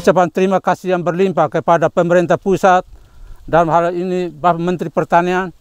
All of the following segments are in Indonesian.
ucapan terima kasih yang berlimpah kepada pemerintah pusat, dalam hal ini Bapak Menteri Pertanian,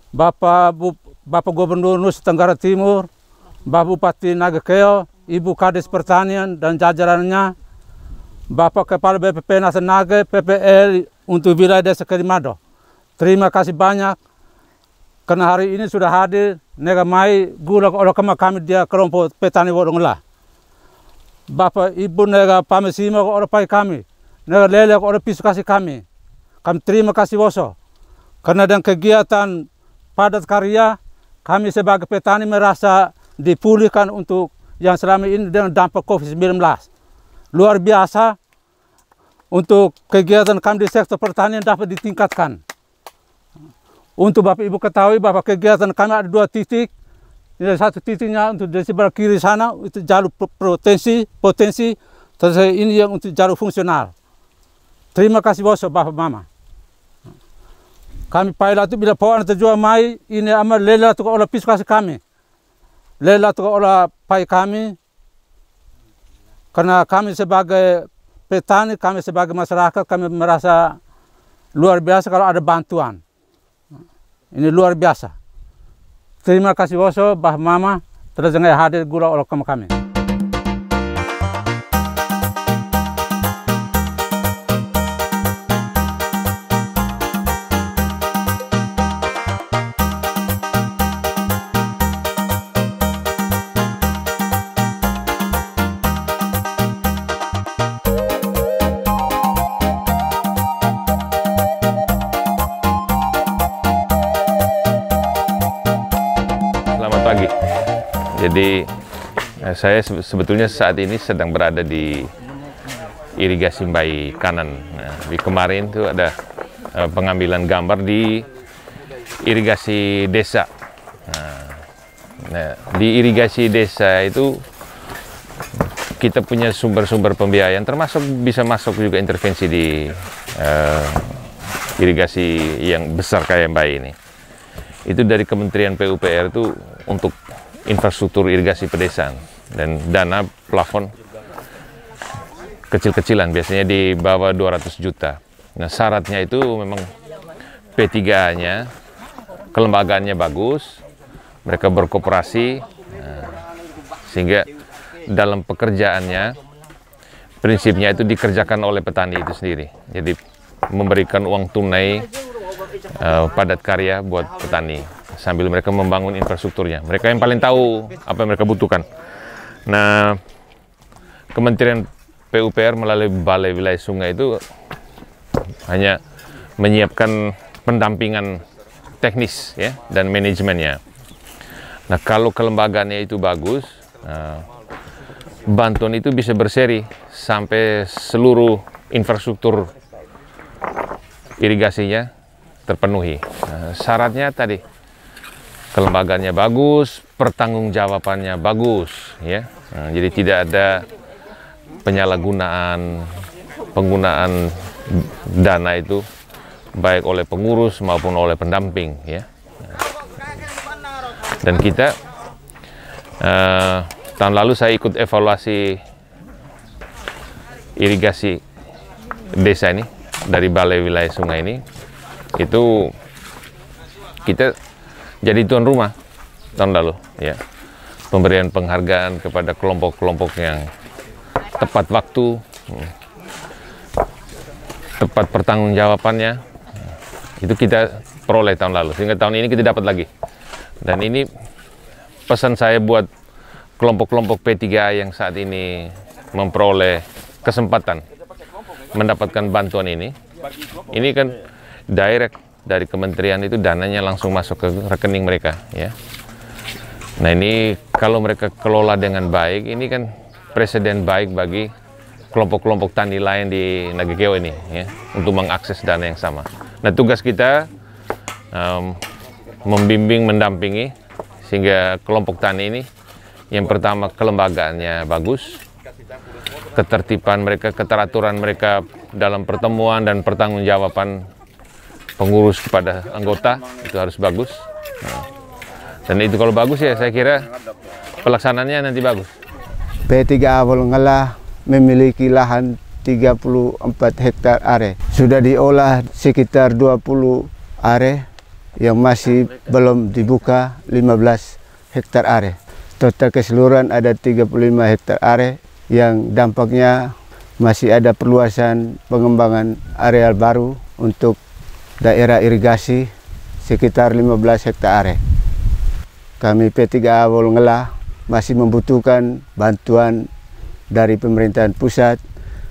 Bapak Gubernur Nusa Tenggara Timur, Bapak Bupati Nagakeo, Ibu Kades Pertanian dan jajarannya, Bapak Kepala BPP Nasenage, PPL untuk wilayah Desa Kedimado. Terima kasih banyak karena hari ini sudah hadir nega mai gula oleh kami dia kelompok petani Wodonglah. Bapak Ibu nega pamesima oleh pai kami, nega lele oleh pisu kasih kami. Kami terima kasih woso karena dengan kegiatan padat karya kami sebagai petani merasa dipulihkan untuk yang selama ini dengan dampak COVID-19. Luar biasa untuk kegiatan kami di sektor pertanian dapat ditingkatkan. Untuk Bapak Ibu ketahui bahwa kegiatan kami ada 2 titik. Ini satu titiknya untuk di sebelah kiri sana itu jalur potensi, terus ini yang untuk jalur fungsional. Terima kasih boso Bapak Mama. Kami payah itu bila pohon terjual mai ini amat lela tu olah pisu kasih kami, lela tu olah pai kami, karena kami sebagai petani, kami sebagai masyarakat kami merasa luar biasa kalau ada bantuan. Ini luar biasa. Terima kasih boso Bapak Mama terus jangan hadir gula olah kami. Pagi. Jadi saya sebetulnya saat ini sedang berada di irigasi Mbai kanan. Nah, di kemarin itu ada pengambilan gambar di irigasi desa. Nah, di irigasi desa itu kita punya sumber-sumber pembiayaan, termasuk bisa masuk juga intervensi di irigasi yang besar kayak Mbai ini. Itu dari Kementerian PUPR itu untuk infrastruktur irigasi pedesaan dan dana plafon kecil-kecilan biasanya di bawah 200 juta. Nah syaratnya itu memang P3A-nya kelembagaannya bagus, mereka berkooperasi, sehingga dalam pekerjaannya prinsipnya itu dikerjakan oleh petani itu sendiri. Jadi memberikan uang tunai padat karya buat petani sambil mereka membangun infrastrukturnya. Mereka yang paling tahu apa yang mereka butuhkan. Nah, Kementerian PUPR melalui Balai Wilayah Sungai itu hanya menyiapkan pendampingan teknis ya dan manajemennya. Nah, kalau kelembagaannya itu bagus, bantuan itu bisa berseri sampai seluruh infrastruktur irigasinya terpenuhi. Syaratnya tadi kelembagaannya bagus, pertanggungjawabannya bagus, ya. Jadi tidak ada penggunaan dana itu baik oleh pengurus maupun oleh pendamping, ya. Dan kita tahun lalu saya ikut evaluasi irigasi desa ini dari Balai Wilayah Sungai ini. Itu kita jadi tuan rumah tahun lalu, ya. Pemberian penghargaan kepada kelompok-kelompok yang tepat waktu, tepat pertanggungjawabannya, itu kita peroleh tahun lalu, sehingga tahun ini kita dapat lagi. Dan ini pesan saya buat kelompok-kelompok P3A yang saat ini memperoleh kesempatan mendapatkan bantuan ini kan direct dari kementerian, itu dananya langsung masuk ke rekening mereka, ya. Nah ini kalau mereka kelola dengan baik, ini kan presiden baik bagi kelompok-kelompok tani lain di Nagakeo ini, ya, untuk mengakses dana yang sama. Nah tugas kita membimbing, mendampingi sehingga kelompok tani ini yang pertama kelembagaannya bagus, ketertiban mereka, keteraturan mereka dalam pertemuan dan pertanggungjawaban pengurus kepada anggota itu harus bagus. Dan itu kalau bagus ya saya kira pelaksanaannya nanti bagus. P3A Wodonglah memiliki lahan 34 hektar are. Sudah diolah sekitar 20 are, yang masih belum dibuka 15 hektar are. Total keseluruhan ada 35 hektar are yang dampaknya masih ada perluasan pengembangan areal baru untuk daerah irigasi sekitar 15 hektar are. Kami P3A Wolongela masih membutuhkan bantuan dari pemerintahan pusat,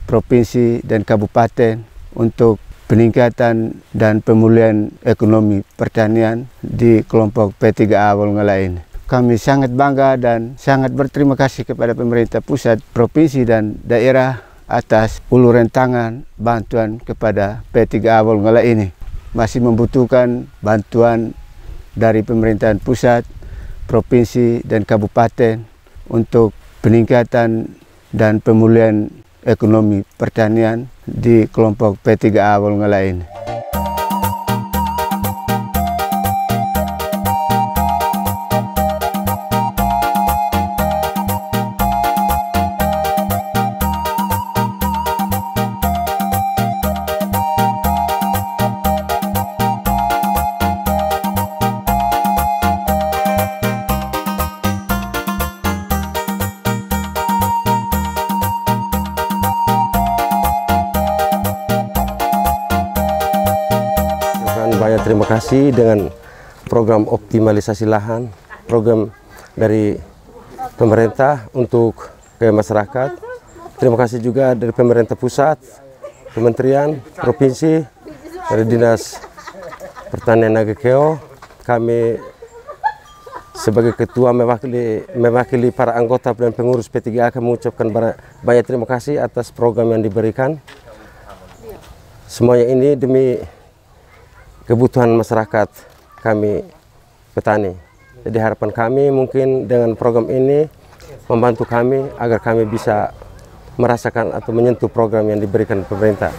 provinsi, dan kabupaten untuk peningkatan dan pemulihan ekonomi pertanian di kelompok P3A Wolongela ini. Kami sangat bangga dan sangat berterima kasih kepada pemerintah pusat, provinsi, dan daerah atas uluran tangan bantuan kepada P3A Wolongela ini. Masih membutuhkan bantuan dari pemerintahan pusat, provinsi, dan kabupaten untuk peningkatan dan pemulihan ekonomi pertanian di kelompok P3A Wolongela ini. Banyak terima kasih dengan program optimalisasi lahan, program dari pemerintah untuk ke masyarakat. Terima kasih juga dari pemerintah pusat, kementerian, provinsi, dari Dinas Pertanian Nagekeo. Kami sebagai ketua mewakili para anggota dan pengurus P3A akan mengucapkan banyak terima kasih atas program yang diberikan. Semuanya ini demi kebutuhan masyarakat kami petani. Jadi harapan kami mungkin dengan program ini membantu kami agar kami bisa merasakan atau menyentuh program yang diberikan pemerintah.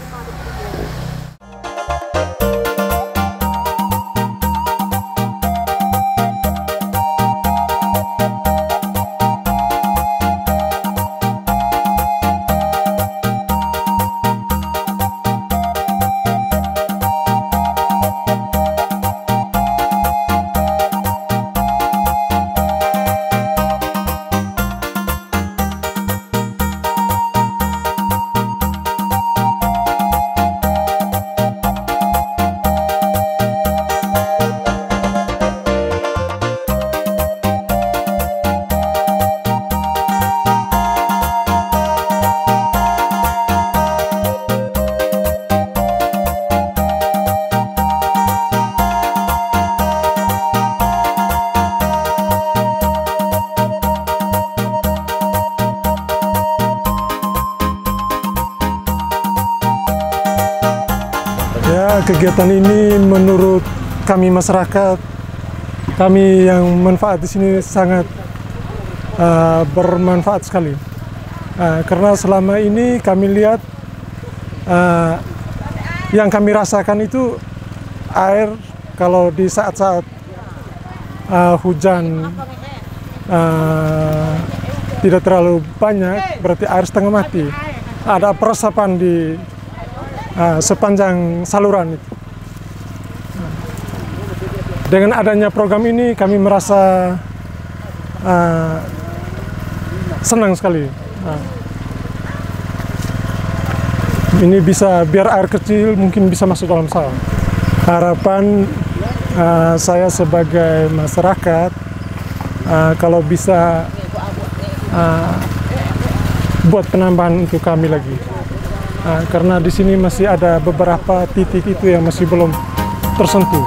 Kegiatan ini menurut kami masyarakat, kami yang manfaat di sini sangat bermanfaat sekali. Karena selama ini kami lihat yang kami rasakan itu air kalau di saat-saat hujan tidak terlalu banyak, berarti air setengah mati. Ada peresapan di sepanjang saluran itu. Dengan adanya program ini kami merasa senang sekali. Ini bisa, biar air kecil mungkin bisa masuk dalam sawah. Harapan saya sebagai masyarakat kalau bisa buat penambahan untuk kami lagi. Karena di sini masih ada beberapa titik itu yang masih belum tersentuh.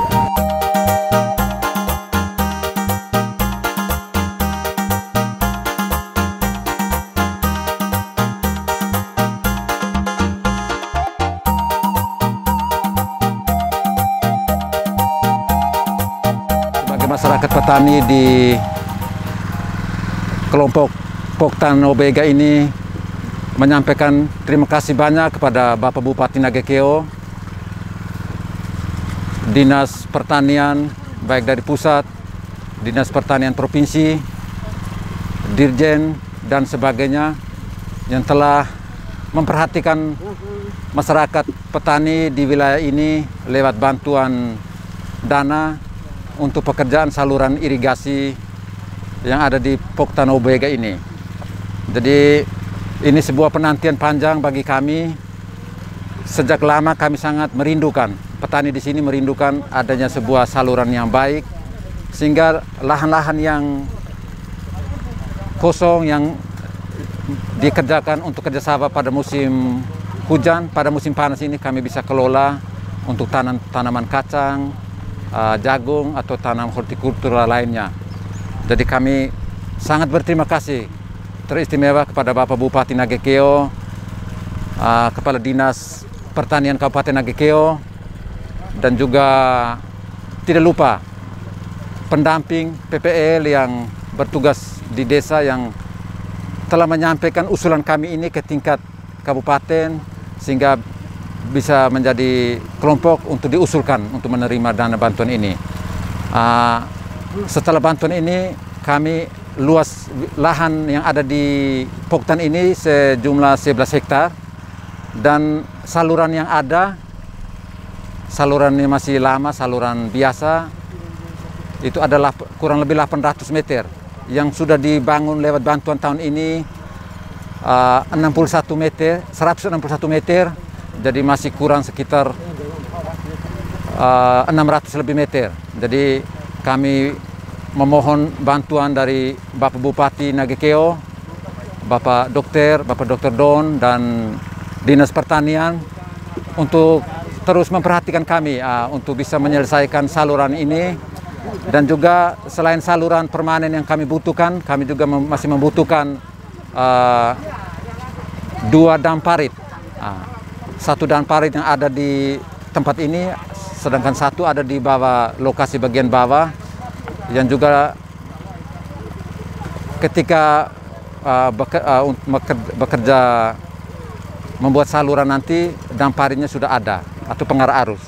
Sebagai masyarakat petani di kelompok Poktan Obega ini menyampaikan terima kasih banyak kepada Bapak Bupati Nagekeo, Dinas Pertanian baik dari pusat, Dinas Pertanian Provinsi, Dirjen dan sebagainya yang telah memperhatikan masyarakat petani di wilayah ini lewat bantuan dana untuk pekerjaan saluran irigasi yang ada di Poktano Boega ini. Jadi ini sebuah penantian panjang bagi kami. Sejak lama kami sangat merindukan, petani di sini merindukan adanya sebuah saluran yang baik, sehingga lahan-lahan yang kosong yang dikerjakan untuk kerjasama pada musim hujan, pada musim panas ini kami bisa kelola untuk tanaman kacang, jagung atau tanam hortikultura lainnya. Jadi kami sangat berterima kasih teristimewa kepada Bapak Bupati Nagekeo, Kepala Dinas Pertanian Kabupaten Nagekeo, dan juga tidak lupa pendamping PPL yang bertugas di desa yang telah menyampaikan usulan kami ini ke tingkat kabupaten sehingga bisa menjadi kelompok untuk diusulkan untuk menerima dana bantuan ini. Setelah bantuan ini kami luas lahan yang ada di Poktan ini sejumlah 11 hektar dan saluran yang ada, salurannya masih lama, saluran biasa, itu adalah kurang lebih 800 meter yang sudah dibangun lewat bantuan tahun ini 161 meter, jadi masih kurang sekitar 600 lebih meter. Jadi kami memohon bantuan dari Bapak Bupati Nagekeo, Bapak Dokter Don, dan Dinas Pertanian untuk terus memperhatikan kami untuk bisa menyelesaikan saluran ini. Dan juga selain saluran permanen yang kami butuhkan, kami juga masih membutuhkan 2 dam parit. Satu dam parit yang ada di tempat ini, sedangkan satu ada di bawah, lokasi bagian bawah, yang juga ketika bekerja membuat saluran nanti dam paritnya sudah ada atau pengarah arus.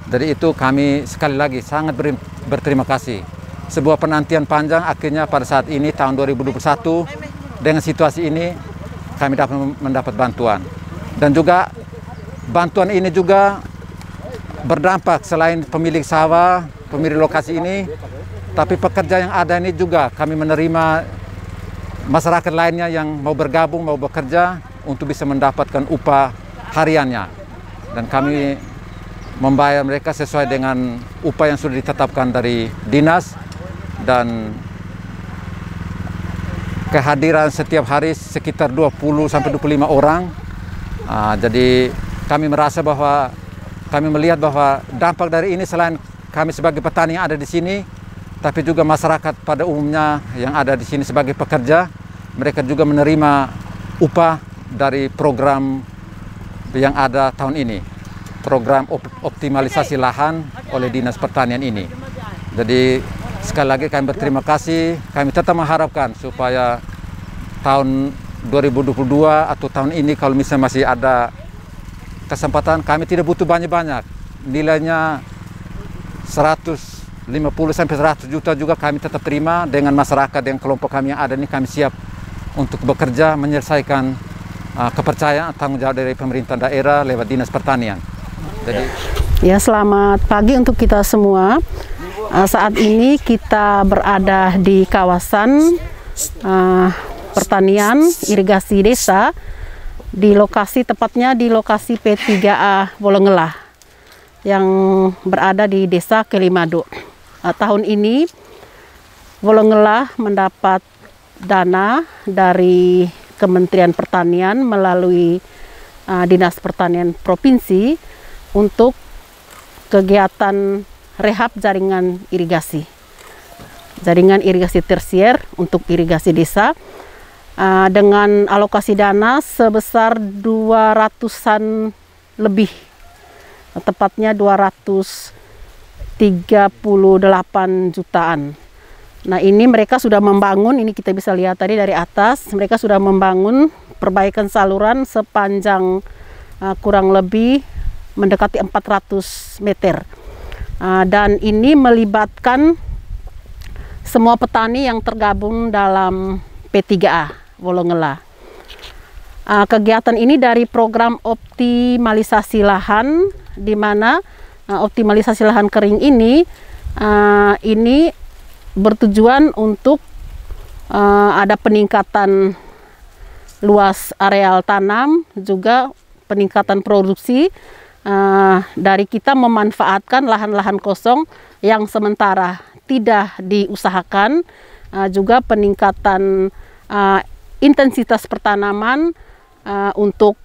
Dari itu kami sekali lagi sangat berterima kasih. Sebuah penantian panjang akhirnya pada saat ini tahun 2021 dengan situasi ini kami dapat mendapat bantuan. Dan juga bantuan ini juga berdampak selain pemilik sawah, pemilik lokasi ini, tapi pekerja yang ada ini juga kami menerima masyarakat lainnya yang mau bergabung, mau bekerja untuk bisa mendapatkan upah hariannya. Dan kami membayar mereka sesuai dengan upah yang sudah ditetapkan dari dinas, dan kehadiran setiap hari sekitar 20-25 orang. Jadi kami merasa bahwa kami melihat bahwa dampak dari ini selain kami sebagai petani yang ada di sini, tapi juga masyarakat pada umumnya yang ada di sini sebagai pekerja, mereka juga menerima upah dari program yang ada tahun ini, program optimalisasi lahan oleh Dinas Pertanian ini. Jadi sekali lagi kami berterima kasih, kami tetap mengharapkan supaya tahun 2022 atau tahun ini kalau misalnya masih ada kesempatan, kami tidak butuh banyak-banyak, nilainya 150 sampai 100 juta juga kami tetap terima dengan masyarakat yang kelompok kami yang ada ini. Kami siap untuk bekerja menyelesaikan kepercayaan tanggung jawab dari pemerintah daerah lewat Dinas Pertanian. Jadi, ya, selamat pagi untuk kita semua. Saat ini kita berada di kawasan pertanian irigasi desa, di lokasi tepatnya di lokasi P3A Wolongelah yang berada di Desa Kelimado. Tahun ini Wolongelah mendapat dana dari Kementerian Pertanian melalui Dinas Pertanian Provinsi untuk kegiatan rehab jaringan irigasi tersier untuk irigasi desa dengan alokasi dana sebesar 200-an lebih, tepatnya 238 jutaan. Nah, ini mereka sudah membangun, ini kita bisa lihat tadi dari atas, mereka sudah membangun perbaikan saluran sepanjang kurang lebih mendekati 400 meter. Dan ini melibatkan semua petani yang tergabung dalam P3A Wolongelah. Kegiatan ini dari program optimalisasi lahan, di mana optimalisasi lahan kering ini bertujuan untuk ada peningkatan luas areal tanam, juga peningkatan produksi dari kita memanfaatkan lahan-lahan kosong yang sementara tidak diusahakan, juga peningkatan intensitas pertanaman untuk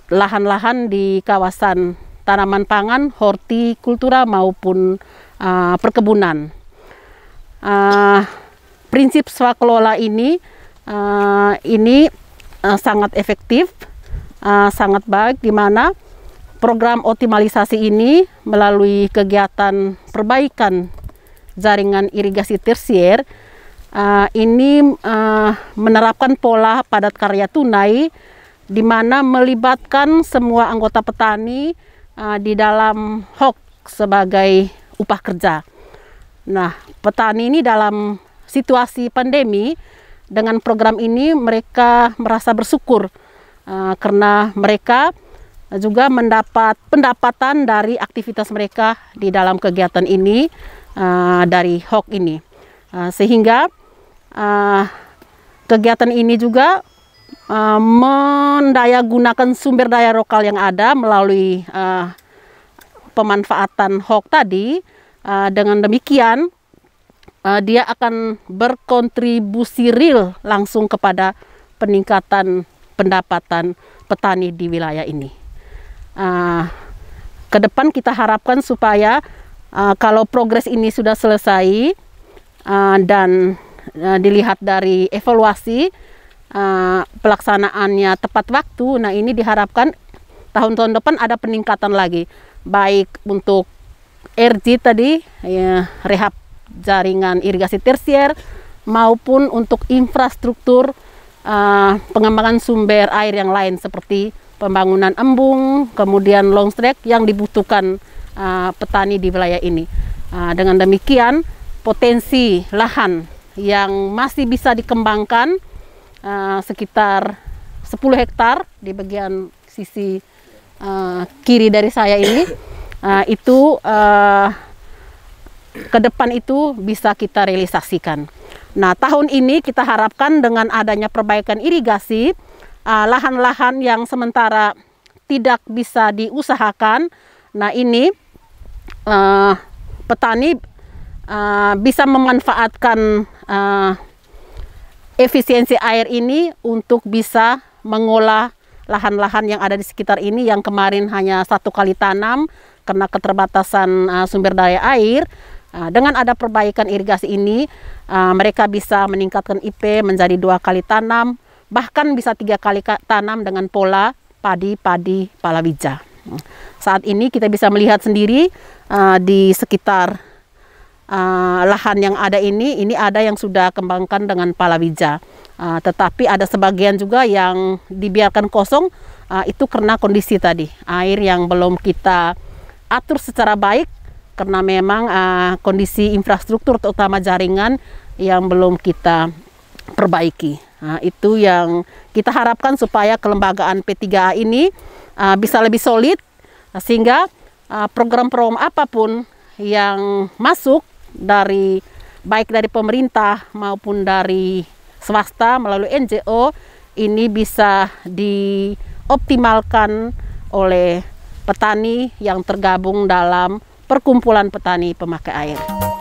lahan-lahan di kawasan tanaman pangan, hortikultura maupun perkebunan. Prinsip swakelola ini sangat efektif, sangat baik, di mana program optimalisasi ini melalui kegiatan perbaikan jaringan irigasi tersier ini menerapkan pola padat karya tunai, di mana melibatkan semua anggota petani di dalam HOK sebagai upah kerja. Nah, petani ini dalam situasi pandemi, dengan program ini mereka merasa bersyukur karena mereka juga mendapat pendapatan dari aktivitas mereka di dalam kegiatan ini, dari HOK ini. Sehingga kegiatan ini juga mendayagunakan sumber daya lokal yang ada melalui pemanfaatan HOK tadi. Dengan demikian dia akan berkontribusi real langsung kepada peningkatan pendapatan petani di wilayah ini. Ke depan kita harapkan supaya kalau progres ini sudah selesai dan dilihat dari evaluasi pelaksanaannya tepat waktu, nah ini diharapkan tahun-tahun depan ada peningkatan lagi, baik untuk RJ tadi, ya, rehab jaringan irigasi tersier, maupun untuk infrastruktur pengembangan sumber air yang lain seperti pembangunan embung, kemudian long track yang dibutuhkan petani di wilayah ini. Dengan demikian, potensi lahan yang masih bisa dikembangkan sekitar 10 hektar di bagian sisi kiri dari saya ini, itu ke depan itu bisa kita realisasikan. Nah, tahun ini kita harapkan dengan adanya perbaikan irigasi, lahan-lahan yang sementara tidak bisa diusahakan, nah ini petani bisa memanfaatkan efisiensi air ini untuk bisa mengolah lahan-lahan yang ada di sekitar ini yang kemarin hanya 1 kali tanam karena keterbatasan sumber daya air. Dengan ada perbaikan irigasi ini, mereka bisa meningkatkan IP menjadi 2 kali tanam, bahkan bisa 3 kali tanam dengan pola padi-padi palawija. Saat ini kita bisa melihat sendiri di sekitar lahan yang ada ini ada yang sudah kembangkan dengan palawija, tetapi ada sebagian juga yang dibiarkan kosong, itu karena kondisi tadi air yang belum kita atur secara baik, karena memang kondisi infrastruktur terutama jaringan yang belum kita perbaiki. Itu yang kita harapkan supaya kelembagaan P3A ini bisa lebih solid, sehingga program-program apapun yang masuk baik dari pemerintah maupun dari swasta melalui NGO ini bisa dioptimalkan oleh petani yang tergabung dalam perkumpulan petani pemakai air.